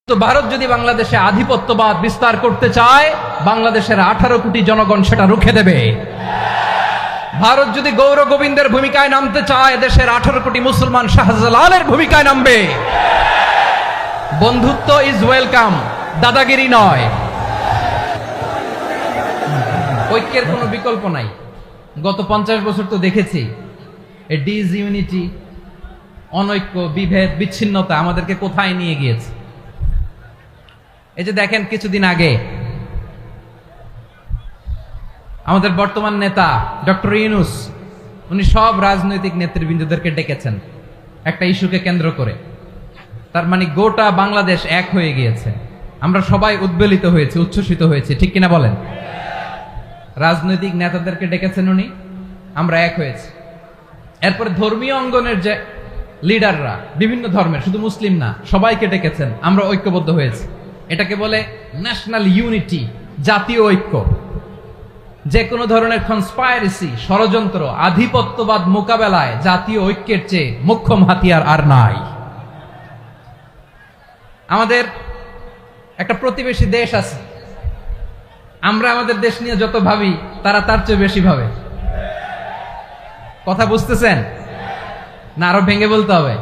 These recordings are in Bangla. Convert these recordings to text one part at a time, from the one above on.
তো ভারত যদি বাংলাদেশে আধিপত্যবাদ বিস্তার করতে চায়, বাংলাদেশের 18 কোটি জনগণ সেটা রুখে দেবে। ভারত যদি গৌর গোবিন্দের ভূমিকায় নামতে চায়, দেশের 18 কোটি মুসলমান শাহজালালের ভূমিকায় নামবে। বন্ধুত্ব ইজ ওয়েলকাম, দাদাগিরি নয়। ঐক্যের কোনো বিকল্প নাই। গত 50 বছর তো দেখেছি এই ডিসইউনিটি, অনৈক্য, বিভেদ, বিচ্ছিন্নতা আমাদেরকে কোথায় নিয়ে গিয়েছে। এই যে দেখেন, কিছুদিন আগে আমাদের বর্তমান নেতা ডক্টর ইউনূস, উনি সব রাজনৈতিক নেতৃবৃন্দদেরকে ডেকেছেন একটা ইস্যুকে কেন্দ্র করে। তার মানে গোটা বাংলাদেশ এক হয়ে গিয়েছে। আমরা সবাই উদ্বেলিত হয়েছি, উচ্ছ্বসিত হয়েছি, ঠিক কিনা বলেন? রাজনৈতিক নেতাদেরকে ডেকেছেন উনি, আমরা এক হয়েছি। এরপরে ধর্মীয় অঙ্গনের যে লিডাররা, বিভিন্ন ধর্মের, শুধু মুসলিম না, সবাইকে ডেকেছেন, আমরা ঐক্যবদ্ধ হয়েছি। এটাকে বলে ন্যাশনাল ইউনিটি, জাতীয় ঐক্য। যে কোনো ধরনের কনস্পাইরেসি, ষড়যন্ত্র, আধিপত্যবাদ মোকাবেলায় জাতীয় ঐক্যের চেয়ে মোক্ষম হাতিয়ার আর নাই। আমাদের একটা প্রতিবেশী দেশ আছে, আমরা আমাদের দেশ নিয়ে যত ভাবি, তারা তার চেয়ে বেশি ভাবে। কথা বুঝতেছেন না? আরো ভেঙে বলতে হবে।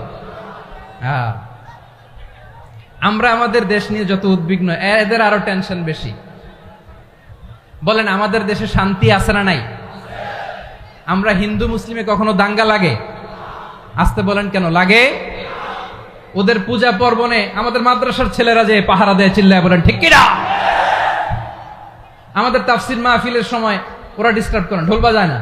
হ্যাঁ, আমরা আমাদের দেশ নিয়ে যত উদ্বিগ্ন, এদের আরো টেনশন বেশি। বলেন, আমাদের দেশে শান্তি আছে না নাই? আমরা হিন্দু মুসলিমে কখনো দাঙ্গা লাগে? আসতে বলেন, কেন লাগে? ওদের পূজা পার্বণে আমাদের মাদ্রাসার ছেলেরা যে পাহারা দেয়, চিল্লায় বলেন ঠিক কিনা? আমাদের তাফসির মাহফিলের সময় ওরা ডিস্টার্ব করেন, ঢোল বাজায় না।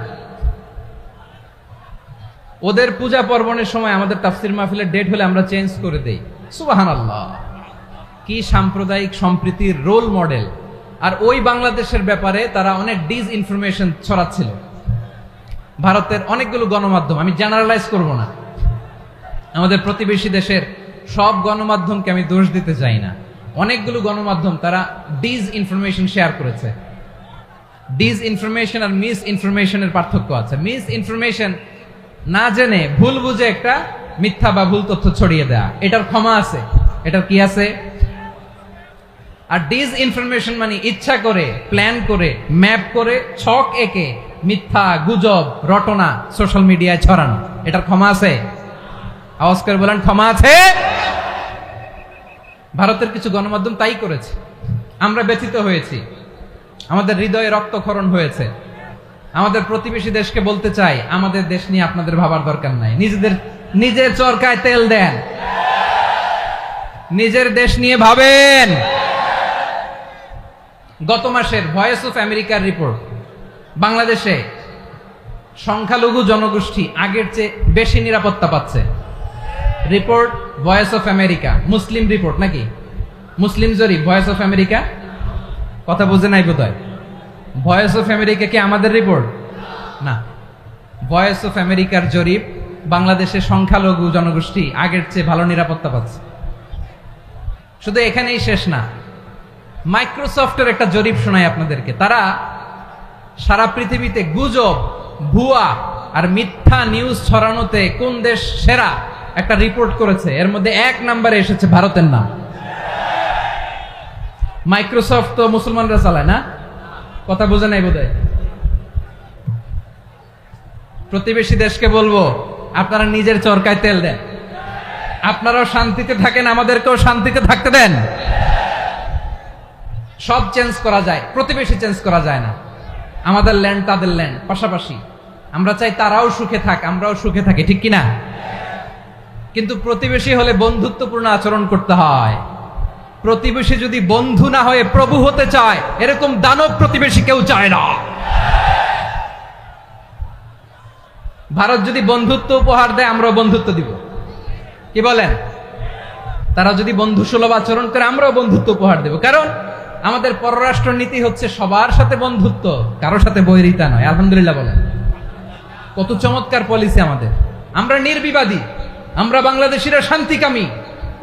ওদের পূজা পার্বণের সময় আমাদের তাফসির মাহফিলের ডেট হলে আমরা চেঞ্জ করে দেই। সুবহানাল্লাহ, কি সাম্প্রদায়িক সম্প্রীতির রোল মডেল। আর ওই বাংলাদেশের ব্যাপারে তারা অনেক ডিসইনফরমেশন ছড়াচ্ছিল। ভারতের অনেকগুলো গণমাধ্যম, আমি জেনারেলাইজ করব না, আমাদের প্রতিবেশী দেশের সব গণমাধ্যমকে আমি দোষ দিতে চাই না। অনেকগুলো গণমাধ্যম তারা ডিসইনফরমেশন শেয়ার করেছে। ডিসইনফরমেশন আর মিস ইনফরমেশনের পার্থক্য আছে। মিস ইনফরমেশন না জেনে ভুল বুঝে একটা মিথ্যা বা ভুল তথ্য ছড়িয়ে দেয়া, এটার ক্ষমা আছে, এটার কি আছে? আর ডিসইনফরমেশন মানে ইচ্ছা করে, প্ল্যান করে, ম্যাপ করে, ছক এঁকে মিথ্যা, গুজব, রটনা সোশ্যাল মিডিয়ায় ছড়ানো, এটার ক্ষমা আছে? আওয়াজ করে বলেন, ক্ষমা আছে? ভারতের কিছু গণমাধ্যম তাই করেছে। আমরা ব্যথিত হয়েছি, আমাদের হৃদয়ে রক্তক্ষরণ হয়েছে। আমাদের প্রতিবেশী দেশকে বলতে চাই, আমাদের দেশ নিয়ে আপনাদের ভাবার দরকার নাই। নিজের চরকায় তেল দেন, নিজের দেশ নিয়ে ভাবেন। গত মাসের ভয়েস অফ আমেরিকার রিপোর্ট, বাংলাদেশে সংখ্যালঘু জনগোষ্ঠী আগের চেয়ে বেশি নিরাপত্তা পাচ্ছে। Report voice of America, Muslim report নাকি? মুসলিম জরিপ, ভয়েস অফ আমেরিকা। কথা বুঝে নাই বোধহয়। ভয়েস অফ আমেরিকা কি আমাদের রিপোর্ট? না, ভয়েস অফ আমেরিকার জরিপ, বাংলাদেশের সংখ্যালঘু জনগোষ্ঠী আগের চেয়ে ভালো নিরাপত্তা পাচ্ছে। শুধু এখানেই শেষ না, মাইক্রোসফটের একটা জরিপ শোনায় আপনাদেরকে। তারা সারা পৃথিবীতে গুজব, ভুয়া আর মিথ্যা নিউজ ছড়ানোতে কোন দেশ সেরা একটা রিপোর্ট করেছে। এর মধ্যে 1 নম্বরে এসেছে ভারতের নাম। মাইক্রোসফট তো মুসলমানরা চালায় না? কথা বোঝে নাই বোধহয়। প্রতিবেশী দেশকে বলবো, আপনারা নিজের চরকায় তেল দেন, আপনারাও শান্তিতে থাকেন, আমাদেরকেও শান্তিতে থাকতে দেন। সব চেঞ্জ করা যায়, প্রতিবেশী চেঞ্জ করা যায় না। আমাদের ল্যান্ড তাদের ল্যান্ড, পাশাপাশি। আমরা চাই তারাও সুখে থাক, আমরাও সুখে থাকি, ঠিক কিনা? কিন্তু প্রতিবেশী হলে বন্ধুত্বপূর্ণ আচরণ করতে হয়। প্রতিবেশী যদি বন্ধু না হয়ে প্রভু হতে চায়, এরকম দানব প্রতিবেশী কেউ চায় না। ভারত যদি বন্ধুত্ব উপহার দেয়, আমরাও বন্ধুত্ব দিব। কি বলেন? তারা যদি বন্ধু সুলভ আচরণ করে, আমরাও বন্ধুত্ব উপহার দেব। কারণ আমাদের পররাষ্ট্র নীতি হচ্ছে সবার সাথে বন্ধুত্ব, কারোর সাথে বৈরিতা নয়। আলহামদুলিল্লাহ বলেন, কত চমৎকার পলিসি আমাদের। আমরা নির্বিবাদী, আমরা বাংলাদেশিরা শান্তিকামী।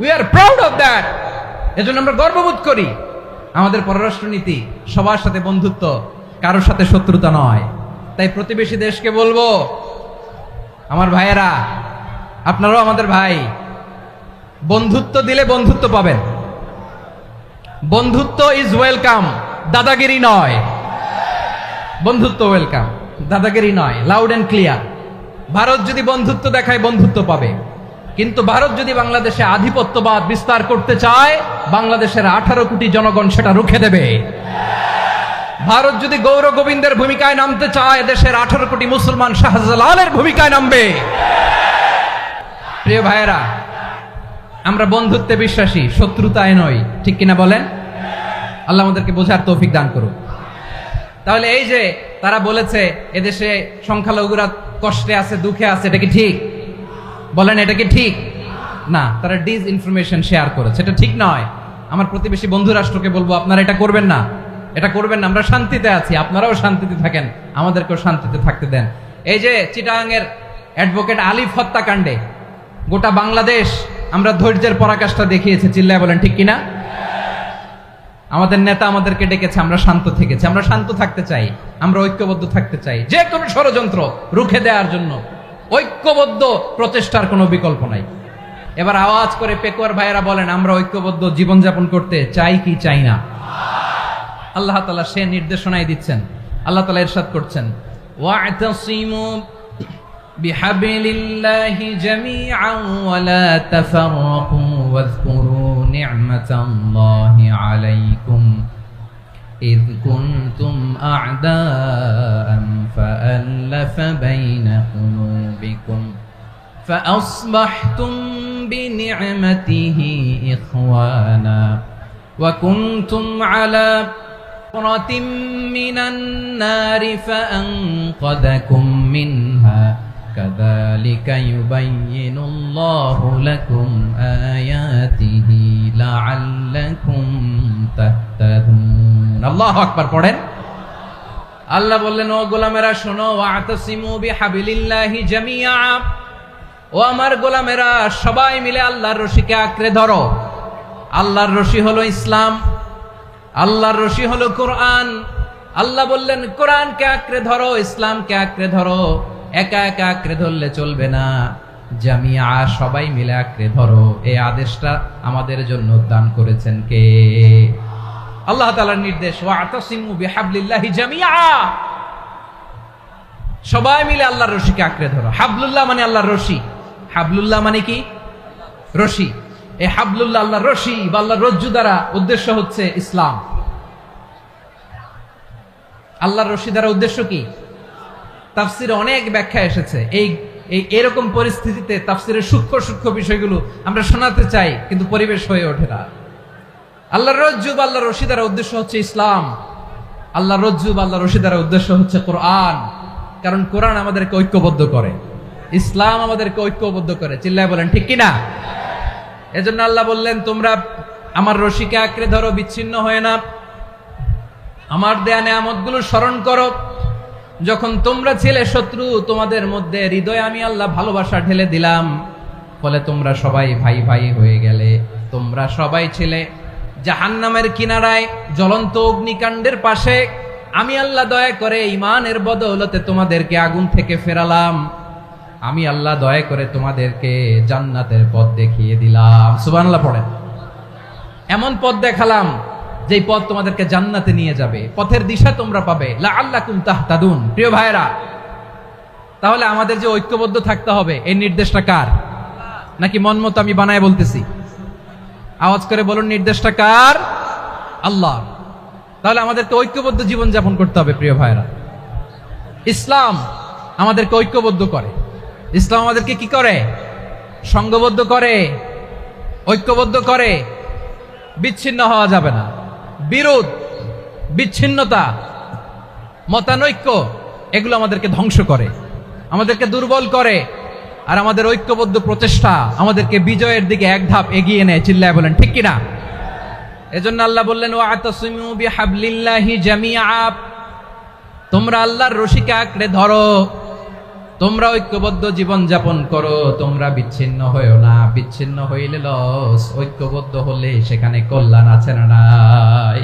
We are proud of that. এজন্য আমরা গর্ববোধ করি। আমাদের পররাষ্ট্র নীতি সবার সাথে বন্ধুত্ব, কারোর সাথে শত্রুতা নয়। তাই প্রতিবেশী দেশকে বলবো, আমার ভাইয়েরা, আপনারাও আমাদের ভাই, বন্ধুত্ব দিলে বন্ধুত্ব পাবেন। বন্ধুত্ব ইজ ওয়েলকাম, দাদাগিরি নয়। বন্ধুত্ব ওয়েলকাম, দাদাগিরি নয়, লাউড এন্ড ক্লিয়ার। ভারত যদি বন্ধুত্ব দেখায় বন্ধুত্ব পাবে, কিন্তু ভারত যদি বাংলাদেশে আধিপত্যবাদ বিস্তার করতে চায়, বাংলাদেশের 18 কোটি জনগণ সেটা রুখে দেবে। ভারত যদি গৌর গোবিন্দের ভূমিকায় নামতে চায়, দেশের 18 কোটি মুসলমান শাহজালালের ভূমিকায় নামবে। প্রিয় ভাইয়েরা, আমরা বন্ধুত্বে বিশ্বাসী, শত্রুতায় নই, ঠিক কিনা বলেন? আল্লাহ আমাদেরকে বোঝার তৌফিক দান করুক। তাহলে এই যে তারা বলেছে এদেশে সংখ্যালঘুরা কষ্টে আছে, দুঃখে আছে, এটা কি ঠিক? বলেন, এটা কি ঠিক? না, তারা ডিস ইনফরমেশন শেয়ার করেছে, এটা ঠিক নয়। আমার প্রতিবেশী বন্ধু রাষ্ট্রকে বলবো, আপনারা এটা করবেন না, এটা করবেন না। আমরা শান্তিতে আছি, আপনারাও শান্তিতে থাকেন, আমাদেরকেও শান্তিতে থাকতে দেন। এই যে চিটাগাংয়ের অ্যাডভোকেট আলিফ হত্যাকাণ্ডে গোটা বাংলাদেশ আমরা ধৈর্যের পরাকাষ্ঠা দেখিয়েছে, চিল্লায় বলেন ঠিক কিনা? আমাদের নেতা আমাদেরকে ডেকেছে, আমরা শান্ত থেকেছি। আমরা শান্ত থাকতে চাই, আমরা ঐক্যবদ্ধ থাকতে চাই। যে কোনো ষড়যন্ত্র রুখে দেওয়ার জন্য ঐক্যবদ্ধ প্রচেষ্টার কোনো বিকল্প নাই। এবার আওয়াজ করে পেকুয়ার ভাইয়েরা বলেন, আমরা ঐক্যবদ্ধ জীবনযাপন করতে চাই কি চাই না? আল্লাহ তাআলা সে নির্দেশনাই দিচ্ছেন। আল্লাহ তাআলা ইরশাদ করছেন, ওয়া'তাসিমু বিহাবলিল্লাহি জামিআন ওয়া লা তাফাররাকু ওয়াযকুরু নি'মাতাল্লাহি আলাইকুম إذ كنتم أعداء فألف بين قلوبكم فأصبحتم بنعمته إخوانا وكنتم على حفرة من النار فأنقذكم منها كذلك يبين الله لكم آياته لعلكم تهتدون আল্লাহু আকবার পড়েন। আল্লাহ বললেন, ও গোলামেরা শোনো, ওয়া'তাসিমু বিহাবলিল্লাহি জামিআ, ও আমার গোলামেরা সবাই মিলে আল্লাহর রশিকে আঁকড়ে ধরো। আল্লাহর রশি হলো ইসলাম, আল্লাহর রশি হলো কোরআন। আল্লাহ বললেন, কোরআনকে আঁকড়ে ধরো, ইসলামকে আঁকড়ে ধরো। একা একা আঁকড়ে ধরলে চলবে না, জামিআ সবাই মিলে আঁকড়ে ধরো। এই আদেশটা আমাদের জন্য দান করেছেন কে? আল্লাহ তাআলার নির্দেশ, ওয়া'তাসিমু বিহাবলিল্লাহি জামিআ, সবাই মিলে আল্লাহর রশিকে আঁকড়ে ধরো। হাবলুল্লাহ মানে আল্লাহর রশি। হাবলুল্লাহ মানে কি? রশি। এই হাবলুল্লাহ আল্লাহর রশি বা আল্লাহর রজ্জু দ্বারা উদ্দেশ্য হচ্ছে ইসলাম। আল্লাহর রশি দ্বারা উদ্দেশ্য কি? তাফসিরে অনেক ব্যাখ্যা এসেছে। এরকম পরিস্থিতিতে তাফসিরের সূক্ষ্ম সূক্ষ্ম বিষয়গুলো আমরা শোনাতে চাই, কিন্তু পরিবেশ হয়ে ওঠে না। আল্লাহর রজ্জু বা আল্লাহর রশি দ্বারা উদ্দেশ্য হচ্ছে ইসলাম। আল্লাহর রজ্জু বা আল্লাহর রশি দ্বারা উদ্দেশ্য হচ্ছে কোরআন। কারণ কোরআন আমাদেরকে ঐক্যবদ্ধ করে, ইসলাম আমাদেরকে ঐক্যবদ্ধ করে। চিল্লায় বলেন ঠিক কিনা? এজন্য আল্লাহ বললেন, তোমরা আমার রশিকে আঁকড়ে ধরো, বিচ্ছিন্ন হয়ে না। আমার দেয়া নেয়ামতগুলো স্মরণ করো। যখন তোমরা ছিলে শত্রু, তোমাদের মধ্যে হৃদয়ে আমি আল্লাহ ভালোবাসা ঢেলে দিলাম, ফলে তোমরা সবাই ভাই ভাই হয়ে গেলে। তোমরা সবাই ছিলে জাহান্নামের কিনারায়, জ্বলন্ত অগ্নিকাণ্ডের পাশে। আমি আল্লাহ দয়া করে ঈমানের বদৌলতে তোমাদেরকে আগুন থেকে ফেরালাম। আমি আল্লাহ দয়া করে তোমাদেরকে জান্নাতের পথ দেখিয়ে দিলাম। সুবহানাল্লাহ পড়েন। এমন পথ দেখালাম যেই পথ তোমাদেরকে জান্নাতে নিয়ে যাবে, পথের দিশা তোমরা পাবে। লাআল্লাকুম তাহতাদুন। প্রিয় ভাইরা, তাহলে আমাদের যে ঐক্যবদ্ধ থাকতে হবে, এই নির্দেশটা কার? নাকি মন মতো আমি বানায় বলতেছি? আওয়াজ করে বলুন, নির্দেশটা কার? আল্লাহ। তাহলে আমাদেরকে ঐক্যবদ্ধ জীবন যাপন করতে হবে। প্রিয় ভাইরা, ইসলাম আমাদেরকে ঐক্যবদ্ধ করে। ইসলাম আমাদেরকে কি করে? সংঘবদ্ধ করে, ঐক্যবদ্ধ করে। বিচ্ছিন্ন হওয়া যাবে না। বিরোধ, বিচ্ছিন্নতা, মতানৈক্য, এগুলো আমাদেরকে ধ্বংস করে, আমাদেরকে দুর্বল করে। আর আমাদের ঐক্যবদ্ধ প্রচেষ্টা আমাদেরকে বিজয়ের দিকে এক ধাপ এগিয়ে নেয়। চিল্লায় বলেন ঠিক কিনা? এজন্য আল্লাহ বললেন, ওয়া'তাসিমু বিহাবলিল্লাহি জামিআ, তোমরা আল্লাহর রশিকে আঁকড়ে ধরো, তোমরা ঐক্যবদ্ধ জীবন যাপন করো, তোমরা বিচ্ছিন্ন হয়েও না। বিচ্ছিন্ন হইলে লস, ঐক্যবদ্ধ হলে সেখানে কল্যাণ আছে না নাই?